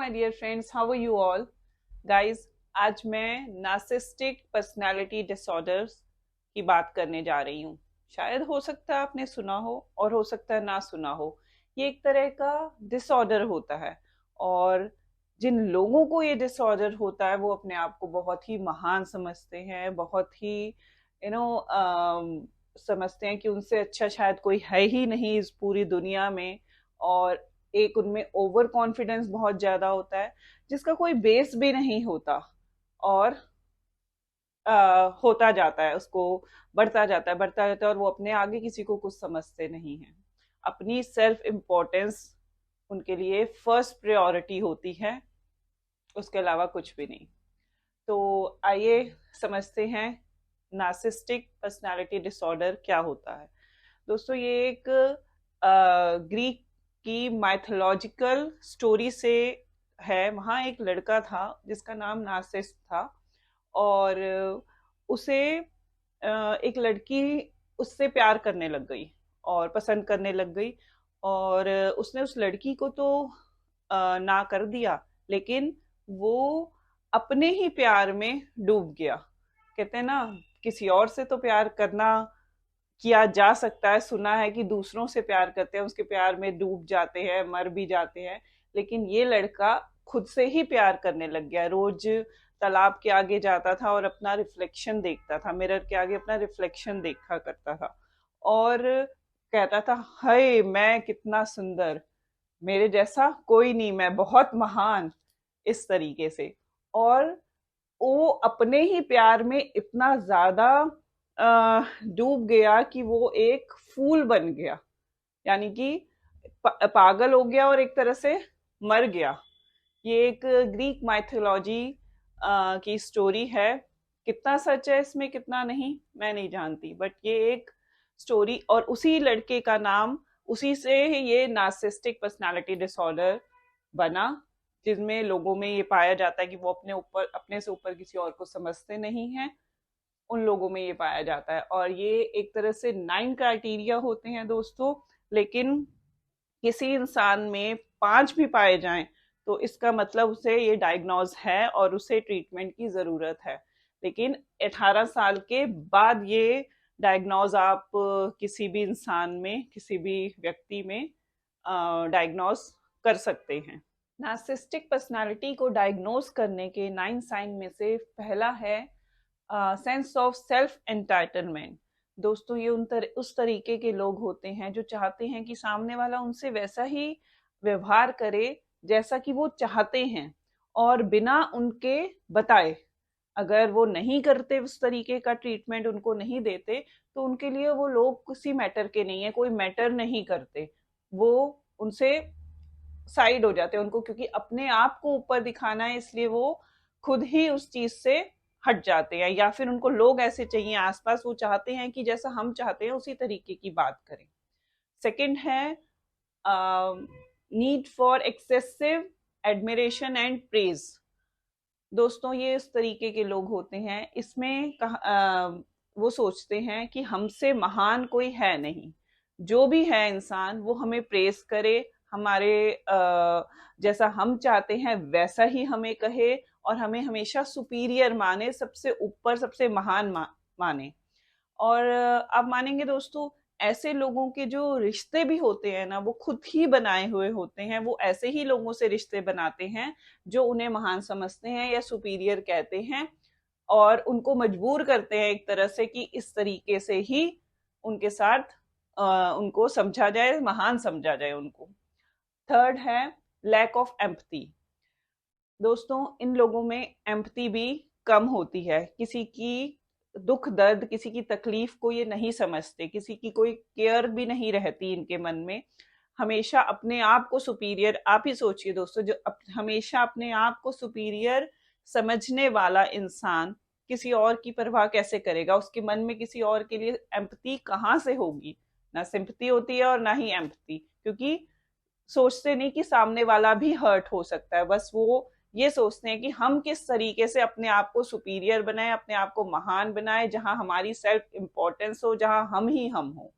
my dear friends, how are you all? Guys, आज मैं narcissistic personality disorders की बात करने जा रही हूँ। शायद हो सकता है आपने सुना हो और हो सकता है ना सुना हो। ये एक तरह का डिसऑर्डर होता है और जिन लोगों को ये डिसऑर्डर होता है वो अपने आप को बहुत ही महान समझते हैं, बहुत ही समझते हैं कि उनसे अच्छा शायद कोई है ही नहीं इस पूरी दुनिया में। और एक उनमें ओवर कॉन्फिडेंस बहुत ज्यादा होता है जिसका कोई बेस भी नहीं होता और होता जाता है, उसको बढ़ता जाता है और वो अपने आगे किसी को कुछ समझते नहीं है। अपनी सेल्फ इम्पोर्टेंस उनके लिए फर्स्ट प्रायोरिटी होती है, उसके अलावा कुछ भी नहीं। तो आइए समझते हैं नार्सिसिस्टिक पर्सनालिटी डिसऑर्डर क्या होता है। दोस्तों, ये एक ग्रीक की माइथोलॉजिकल स्टोरी से है। वहाँ एक लड़का था जिसका नाम नार्सिस था और उसे एक लड़की उससे प्यार करने लग गई और पसंद करने लग गई और उसने उस लड़की को तो ना कर दिया, लेकिन वो अपने ही प्यार में डूब गया। कहते हैं ना, किसी और से तो प्यार करना किया जा सकता है, सुना है कि दूसरों से प्यार करते हैं उसके प्यार में डूब जाते हैं, मर भी जाते हैं, लेकिन ये लड़का खुद से ही प्यार करने लग गया। रोज तालाब के आगे जाता था और अपना रिफ्लेक्शन देखता था, मिरर के आगे अपना रिफ्लेक्शन देखा करता था और कहता था, हाय मैं कितना सुंदर, मेरे जैसा कोई नहीं, मैं बहुत महान, इस तरीके से। और वो अपने ही प्यार में इतना ज्यादा डूब गया कि वो एक फूल बन गया, यानी कि पागल हो गया और एक तरह से मर गया। ये एक ग्रीक माइथोलॉजी की स्टोरी है। कितना सच है इसमें कितना नहीं मैं नहीं जानती, बट ये एक स्टोरी, और उसी लड़के का नाम, उसी से ये नार्सिसिस्टिक पर्सनालिटी डिसऑर्डर बना, जिसमें लोगों में ये पाया जाता है कि वो अपने से ऊपर किसी और को समझते नहीं हैं। उन लोगों में ये पाया जाता है और ये एक तरह से 9 क्राइटेरिया होते हैं दोस्तों, लेकिन किसी इंसान में 5 भी पाए जाएं तो इसका मतलब उसे ये डायग्नोज है और उसे ट्रीटमेंट की जरूरत है। लेकिन 18 साल के बाद ये डायग्नोज आप किसी भी इंसान में, किसी भी व्यक्ति में डायग्नोज कर सकते हैं। नार्सिसिस्टिक पर्सनालिटी को डायग्नोज करने के 9 साइन में से पहला है सेंस ऑफ सेल्फ एंटाइटलमेंट। दोस्तों, ये उस तरीके के लोग होते हैं जो चाहते हैं कि सामने वाला उनसे वैसा ही व्यवहार करे जैसा कि वो चाहते हैं और बिना उनके बताए। अगर वो नहीं करते, उस तरीके का ट्रीटमेंट उनको नहीं देते, तो उनके लिए वो लोग किसी मैटर के नहीं है, कोई मैटर नहीं करते, वो उनसे साइड हो जाते हैं उनको, क्योंकि अपने आप को ऊपर दिखाना है इसलिए वो खुद ही उस चीज से हट जाते हैं, या फिर उनको लोग ऐसे चाहिए आसपास, वो चाहते हैं कि जैसा हम चाहते हैं उसी तरीके की बात करें। सेकंड है need for excessive admiration and praise. दोस्तों, ये इस तरीके के लोग होते हैं, इसमें वो सोचते हैं कि हमसे महान कोई है नहीं, जो भी है इंसान वो हमें प्रेज करे, हमारे जैसा हम चाहते हैं वैसा ही हमें कहे और हमें हमेशा सुपीरियर माने, सबसे ऊपर सबसे महान माने। और आप मानेंगे दोस्तों, ऐसे लोगों के जो रिश्ते भी होते हैं ना, वो खुद ही बनाए हुए होते हैं। वो ऐसे ही लोगों से रिश्ते बनाते हैं जो उन्हें महान समझते हैं या सुपीरियर कहते हैं, और उनको मजबूर करते हैं एक तरह से कि इस तरीके से ही उनके साथ उनको समझा जाए, महान समझा जाए उनको। थर्ड है लैक ऑफ एम्पथी। दोस्तों, इन लोगों में एम्पथी भी कम होती है, किसी की दुख दर्द, किसी की तकलीफ को ये नहीं समझते, किसी की कोई केयर भी नहीं रहती इनके मन में। हमेशा अपने आप को सुपीरियर, आप ही सोचिए दोस्तों, जो हमेशा अपने आप को सुपीरियर समझने वाला इंसान किसी और की परवाह कैसे करेगा? उसके मन में किसी और के लिए एम्पथी कहाँ से होगी? ना सिंपथी होती है और ना ही एम्पथी, क्योंकि सोचते नहीं कि सामने वाला भी हर्ट हो सकता है, बस वो ये सोचते हैं कि हम किस तरीके से अपने आप को सुपीरियर बनाएं, अपने आप को महान बनाएं, जहां हमारी सेल्फ इम्पोर्टेंस हो, जहां हम ही हम हो।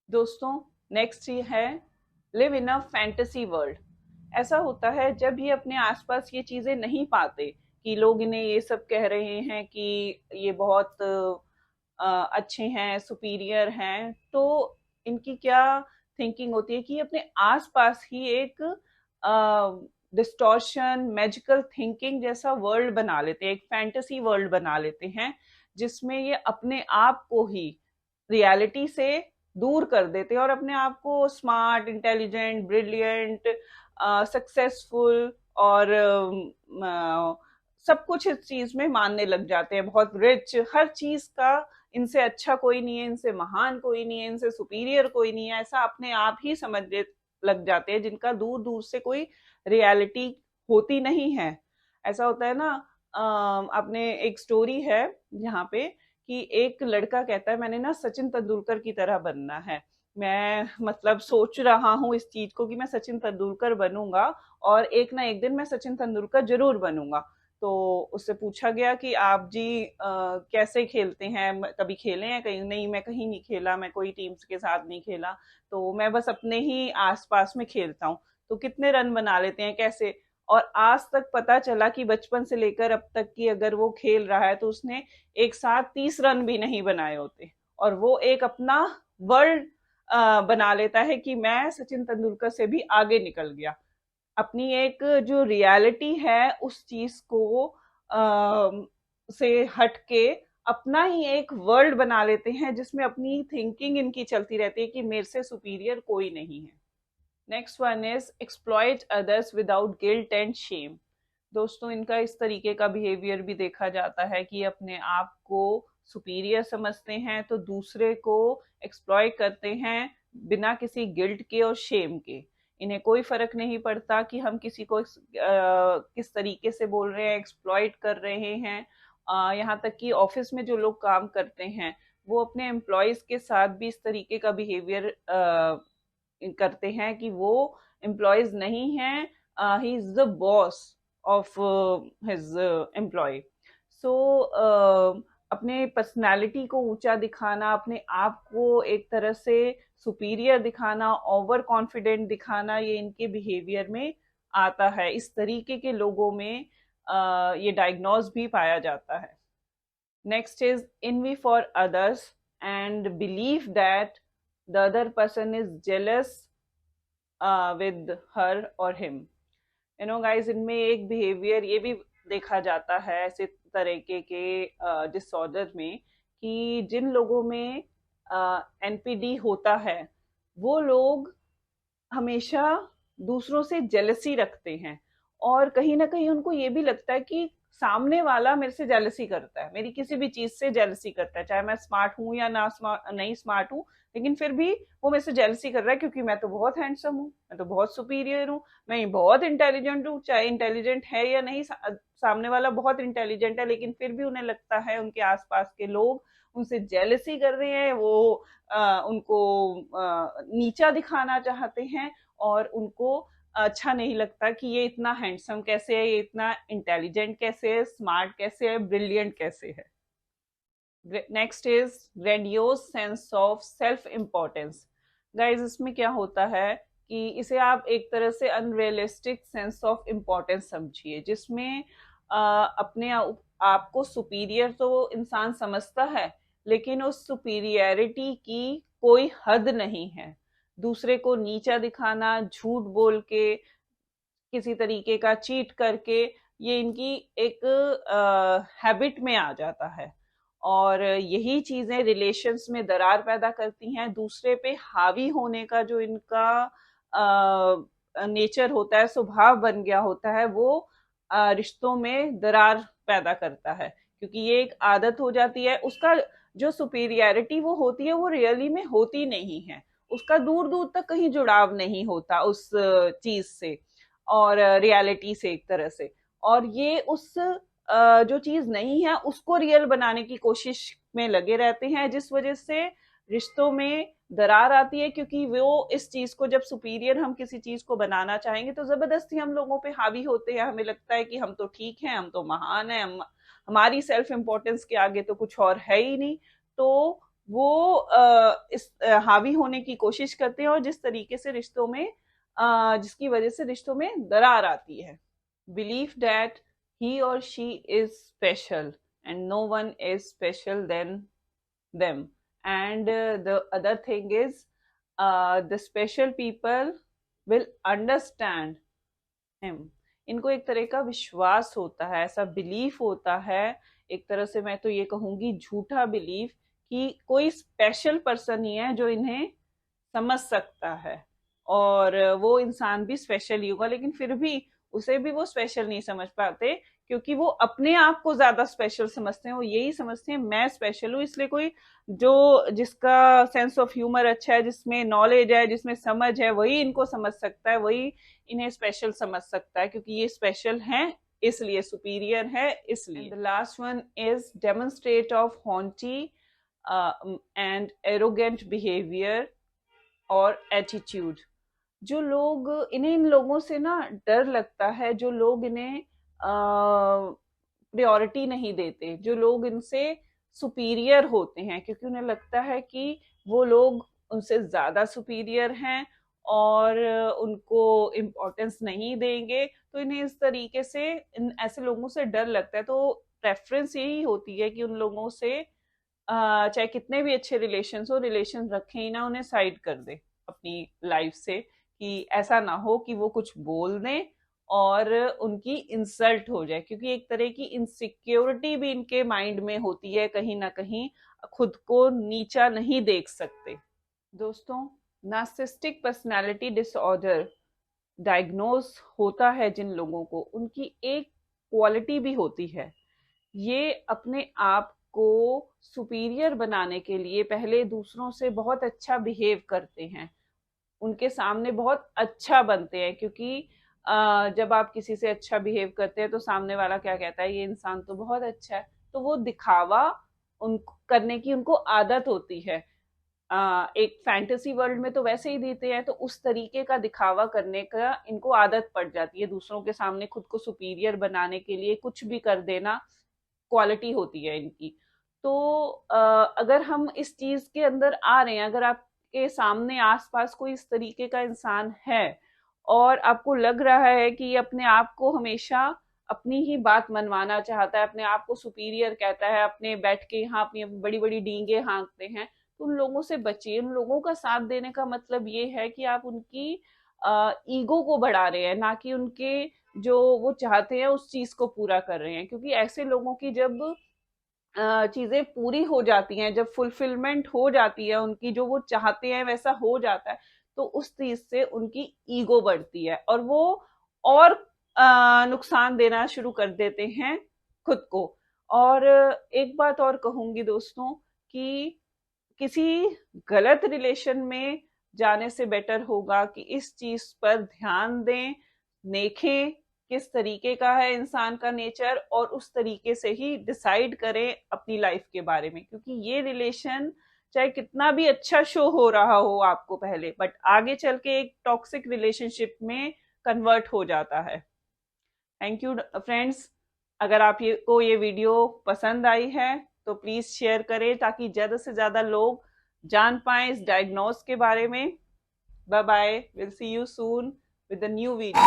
दोस्तों, नेक्स्ट ये है live in a fantasy world. ऐसा होता है जब ये अपने आसपास ये चीजें नहीं पाते कि लोग इन्हें ये सब कह रहे हैं कि ये बहुत अच्छे हैं, सुपीरियर हैं, तो इनकी क्या थिंकिंग होती है कि ये अपने आसपास ही एक डिस्टॉर्शन, मैजिकल थिंकिंग जैसा वर्ल्ड बना लेते हैं, एक फैंटेसी वर्ल्ड बना लेते हैं, जिसमें ये अपने आप को ही रियलिटी से दूर कर देते हैं और अपने आप को स्मार्ट, इंटेलिजेंट, ब्रिलियंट, सक्सेसफुल और सब कुछ इस चीज में मानने लग जाते हैं, बहुत रिच, हर चीज का इनसे अच्छा कोई नहीं है, इनसे महान कोई नहीं है, इनसे सुपीरियर कोई नहीं है, ऐसा अपने आप ही समझने लग जाते हैं, जिनका दूर दूर से कोई रियलिटी होती नहीं है। ऐसा होता है ना, आपने एक स्टोरी है जहाँ पे कि एक लड़का कहता है मैंने ना सचिन तेंदुलकर की तरह बनना है, मैं मतलब सोच रहा हूँ इस चीज को कि मैं सचिन तेंदुलकर बनूंगा और एक ना एक दिन मैं सचिन तेंदुलकर जरूर बनूंगा। तो उससे पूछा गया कि आप जी कैसे खेलते हैं, कभी खेले हैं कहीं? नहीं, मैं कहीं नहीं खेला, मैं कोई टीम्स के साथ नहीं खेला, तो मैं बस अपने ही आसपास में खेलता हूँ। तो कितने रन बना लेते हैं, कैसे? और आज तक पता चला कि बचपन से लेकर अब तक की अगर वो खेल रहा है तो उसने एक साथ 30 रन भी नहीं बनाए होते, और वो एक अपना वर्ल्ड बना लेता है कि मैं सचिन तेंदुलकर से भी आगे निकल गया। अपनी एक जो रियलिटी है उस चीज को से हट के अपना ही एक वर्ल्ड बना लेते हैं, जिसमें अपनी थिंकिंग इनकी चलती रहती है कि मेरे से सुपीरियर कोई नहीं है। Next one is exploit others without guilt and Shem. दोस्तों, इनका इस तरीके का बिहेवियर भी देखा जाता है कि अपने आप को सुपीरियर समझते हैं तो दूसरे को एक्सप्लॉइट करते हैं बिना किसी गिल्ट के और शेम के। इन्हें कोई फर्क नहीं पड़ता कि हम किसी को किस तरीके से बोल रहे हैं, एक्सप्लॉइट कर रहे हैं। यहाँ तक कि ऑफिस में जो लोग काम करते हैं वो अपने एम्प्लॉयज के साथ भी इस तरीके का बिहेवियर करते हैं कि वो एम्प्लॉयज नहीं हैं, he is the boss of his employee. So अपने पर्सनालिटी को ऊंचा दिखाना, अपने आप को एक तरह से सुपीरियर दिखाना, ओवर कॉन्फिडेंट दिखाना, ये इनके बिहेवियर में आता है। इस तरीके के लोगों में ये डायग्नोज भी पाया जाता है। Next is envy for others and belief that the other person is jealous with her or him. You know guys, इनमें एक बिहेवियर ये भी देखा जाता है ऐसे तरीके के डिसऑर्डर में कि जिन लोगों में एनपीडी होता है वो लोग हमेशा दूसरों से जेलसी रखते हैं, और कहीं ना कहीं उनको ये भी लगता है कि सामने वाला मेरे से जेलसी करता है, मेरी किसी भी चीज से जेलसी करता है, चाहे मैं स्मार्ट हूं या ना स्मार्ट, नहीं स्मार्ट हूं, लेकिन फिर भी वो मेरे से जेलसी कर रहा है क्योंकि मैं तो बहुत हैंडसम हूँ, मैं तो बहुत सुपीरियर हूँ, मैं बहुत इंटेलिजेंट हूँ। चाहे इंटेलिजेंट है या नहीं, सामने वाला बहुत इंटेलिजेंट है, लेकिन फिर भी उन्हें लगता है उनके आसपास के लोग उनसे जेलसी कर रहे हैं, वो उनको नीचा दिखाना चाहते हैं, और उनको अच्छा नहीं लगता कि ये इतना हैंडसम कैसे है, ये इतना इंटेलिजेंट कैसे है, स्मार्ट कैसे है, ब्रिलियंट कैसे है। Next is grandiose sense of self importance. Guys, इसमें क्या होता है कि इसे आप एक तरह से अनरियलिस्टिक सेंस ऑफ इम्पोर्टेंस समझिए, जिसमें अपने आप को सुपीरियर तो इंसान समझता है, लेकिन उस सुपीरियरिटी की कोई हद नहीं है। दूसरे को नीचा दिखाना, झूठ बोल के, किसी तरीके का चीट करके, ये इनकी एक हैबिट में आ जाता है, और यही चीजें रिलेशंस में दरार पैदा करती हैं। दूसरे पे हावी होने का जो इनका नेचर होता है, स्वभाव बन गया होता है, वो रिश्तों में दरार पैदा करता है, क्योंकि ये एक आदत हो जाती है। उसका जो सुपीरियरिटी वो होती है वो रियली में होती नहीं है, उसका दूर दूर तक कहीं जुड़ाव नहीं होता उस चीज से और रियलिटी से एक तरह से, और ये उस जो चीज नहीं है उसको रियल बनाने की कोशिश में लगे रहते हैं, जिस वजह से रिश्तों में दरार आती है। क्योंकि वो इस चीज को, जब सुपीरियर हम किसी चीज को बनाना चाहेंगे तो जबरदस्ती हम लोगों पे हावी होते हैं, हमें लगता है कि हम तो ठीक हैं, हम तो महान हैं, हमारी सेल्फ इम्पोर्टेंस के आगे तो कुछ और है ही नहीं। तो वो इस हावी होने की कोशिश करते हैं, और जिस तरीके से रिश्तों में जिसकी वजह से रिश्तों में दरार आती है। Believe that he or she is special and no one is special then them, and the other thing is the special people will understand him. इनको एक तरह का विश्वास होता है, ऐसा बिलीफ होता है, एक तरह से मैं तो ये कहूंगी झूठा बिलीफ, कि कोई स्पेशल पर्सन ही है जो इन्हें समझ सकता है, और वो इंसान भी स्पेशल ही होगा, लेकिन फिर भी उसे भी वो स्पेशल नहीं समझ पाते, क्योंकि वो अपने आप को ज्यादा स्पेशल समझते हैं। वो यही समझते हैं मैं स्पेशल हूँ, इसलिए कोई जो जिसका सेंस ऑफ ह्यूमर अच्छा है, जिसमें नॉलेज है, जिसमें समझ है, वही इनको समझ सकता है, वही इन्हें स्पेशल समझ सकता है, क्योंकि ये स्पेशल हैं इसलिए, सुपीरियर है इसलिए। The last one is demonstrate of haughty and arrogant behaviour और एटीट्यूड। जो लोग इन्हें, इन लोगों से ना डर लगता है, जो लोग इन्हें प्रायोरिटी नहीं देते, जो लोग इनसे सुपीरियर होते हैं, क्योंकि उन्हें लगता है कि वो लोग उनसे ज्यादा सुपीरियर हैं और उनको इम्पोर्टेंस नहीं देंगे, तो इन्हें इस तरीके से, इन ऐसे लोगों से डर लगता है। तो प्रेफरेंस यही होती है कि उन लोगों से चाहे कितने भी अच्छे रिलेशन हो, रिलेशन रखें ही ना, उन्हें साइड कर दे अपनी लाइफ से, कि ऐसा ना हो कि वो कुछ बोल दें और उनकी इंसल्ट हो जाए, क्योंकि एक तरह की इनसिक्योरिटी भी इनके माइंड में होती है, कहीं ना कहीं खुद को नीचा नहीं देख सकते। दोस्तों, नार्सिसिस्टिक पर्सनालिटी डिसऑर्डर डायग्नोज होता है जिन लोगों को, उनकी एक क्वालिटी भी होती है, ये अपने आप को सुपीरियर बनाने के लिए पहले दूसरों से बहुत अच्छा बिहेव करते हैं, उनके सामने बहुत अच्छा बनते हैं, क्योंकि जब आप किसी से अच्छा बिहेव करते हैं तो सामने वाला क्या कहता है, ये इंसान तो बहुत अच्छा है, तो वो दिखावा उनको करने की उनको आदत होती है। एक फैंटेसी वर्ल्ड में तो वैसे ही देते हैं, तो उस तरीके का दिखावा करने का इनको आदत पड़ जाती है, दूसरों के सामने खुद को सुपीरियर बनाने के लिए कुछ भी कर देना क्वालिटी होती है इनकी। तो अगर हम इस चीज के अंदर आ रहे हैं, अगर आपके सामने आसपास कोई इस तरीके का इंसान है और आपको लग रहा है कि ये अपने आप को हमेशा अपनी ही बात मनवाना चाहता है, अपने आप को सुपीरियर कहता है, अपने बैठ के यहाँ अपनी बड़ी बड़ी डींगे हाँकते हैं, तो उन लोगों से बचिए। उन लोगों का साथ देने का मतलब ये है कि आप उनकी ईगो को बढ़ा रहे हैं, ना कि उनके जो वो चाहते हैं उस चीज को पूरा कर रहे हैं, क्योंकि ऐसे लोगों की जब चीजें पूरी हो जाती हैं, जब फुलफिलमेंट हो जाती है उनकी, जो वो चाहते हैं वैसा हो जाता है, तो उस चीज से उनकी ईगो बढ़ती है और वो और नुकसान देना शुरू कर देते हैं खुद को। और एक बात और कहूंगी दोस्तों, कि किसी गलत रिलेशन में जाने से बेटर होगा कि इस चीज पर ध्यान दें, देखें किस तरीके का है इंसान का नेचर, और उस तरीके से ही डिसाइड करें अपनी लाइफ के बारे में, क्योंकि ये रिलेशन चाहे कितना भी अच्छा शो हो रहा हो आपको पहले, बट आगे चल के एक टॉक्सिक रिलेशनशिप में कन्वर्ट हो जाता है। Thank you friends. अगर आप ये वीडियो पसंद आई है तो प्लीज शेयर करें, ताकि ज्यादा से ज्यादा लोग जान पाए इस डायग्नोस के बारे में। Bye bye, will see you soon with a new video.